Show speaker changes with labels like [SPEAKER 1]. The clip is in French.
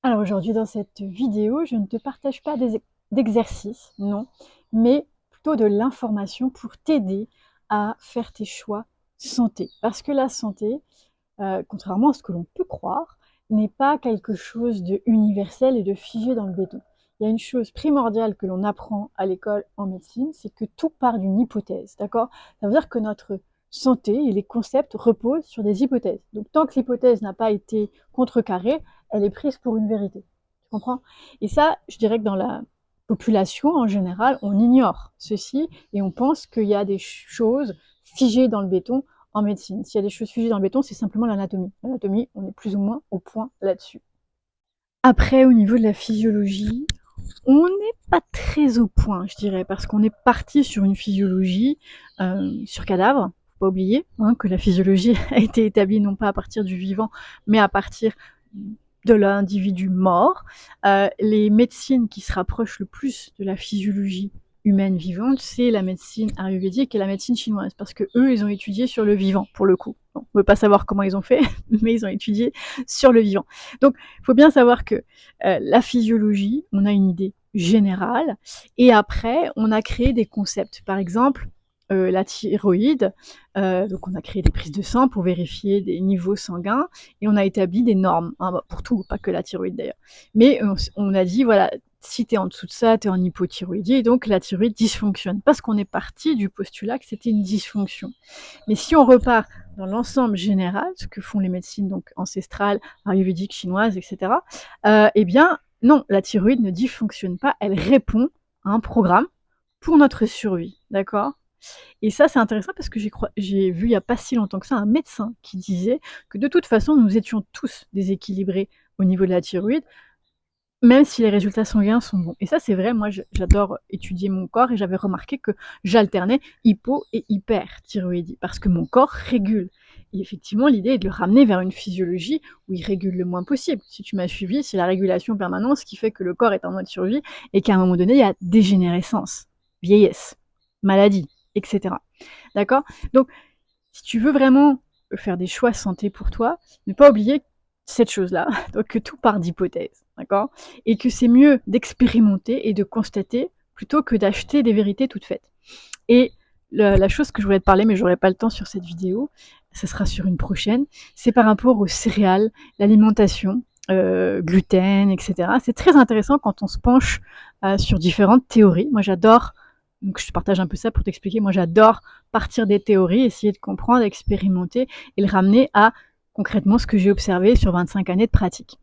[SPEAKER 1] Alors aujourd'hui, dans cette vidéo, je ne te partage pas d'exercices, non, mais plutôt de l'information pour t'aider à faire tes choix santé. Parce que la santé, contrairement à ce que l'on peut croire, n'est pas quelque chose de universel et de figé dans le béton. Il y a une chose primordiale que l'on apprend à l'école en médecine, c'est que tout part d'une hypothèse, d'accord? Ça veut dire que notre santé et les concepts reposent sur des hypothèses. Donc tant que l'hypothèse n'a pas été contrecarrée, elle est prise pour une vérité. Tu comprends? Et ça, je dirais que dans la population en général, on ignore ceci et on pense qu'il y a des choses figées dans le béton en médecine. S'il y a des choses figées dans le béton, c'est simplement l'anatomie. L'anatomie, on est plus ou moins au point là-dessus. Après, au niveau de la physiologie, on n'est pas très au point, je dirais, parce qu'on est parti sur une physiologie sur cadavre. Faut pas oublier que la physiologie a été établie non pas à partir du vivant, mais à partir de l'individu mort. Les médecines qui se rapprochent le plus de la physiologie humaine vivante, c'est la médecine ayurvédique et la médecine chinoise, parce que eux, ils ont étudié sur le vivant, pour le coup. Bon, on ne veut pas savoir comment ils ont fait, mais ils ont étudié sur le vivant. Donc, il faut bien savoir que la physiologie, on a une idée générale, et après, on a créé des concepts. Par exemple, la thyroïde, donc on a créé des prises de sang pour vérifier des niveaux sanguins, et on a établi des normes, pour tout, pas que la thyroïde d'ailleurs. Mais on a dit, voilà, si tu es en dessous de ça, tu es en hypothyroïdie, et donc la thyroïde dysfonctionne, parce qu'on est parti du postulat que c'était une dysfonction. Mais si on repart dans l'ensemble général, ce que font les médecines donc ancestrales, ayurvédiques, chinoises, etc., eh bien, non, la thyroïde ne dysfonctionne pas, elle répond à un programme pour notre survie, d'accord? Et ça, c'est intéressant parce que j'ai vu il n'y a pas si longtemps que ça un médecin qui disait que de toute façon, nous étions tous déséquilibrés au niveau de la thyroïde, même si les résultats sanguins sont bons. Et ça, c'est vrai, moi, j'adore étudier mon corps et j'avais remarqué que j'alternais hypo et hyperthyroïdie parce que mon corps régule. Et effectivement, l'idée est de le ramener vers une physiologie où il régule le moins possible. Si tu m'as suivi, c'est la régulation permanente, ce qui fait que le corps est en mode survie et qu'à un moment donné, il y a dégénérescence, vieillesse, maladie, etc. D'accord? Donc, si tu veux vraiment faire des choix santé pour toi, ne pas oublier cette chose-là, donc que tout part d'hypothèses, d'accord? Et que c'est mieux d'expérimenter et de constater plutôt que d'acheter des vérités toutes faites. Et la chose que je voulais te parler, mais j'aurai pas le temps sur cette vidéo, ce sera sur une prochaine, c'est par rapport aux céréales, l'alimentation, gluten, etc. C'est très intéressant quand on se penche sur différentes théories. Moi, j'adore, donc je te partage un peu ça pour t'expliquer, moi j'adore partir des théories, essayer de comprendre, expérimenter et le ramener à concrètement ce que j'ai observé sur 25 années de pratique.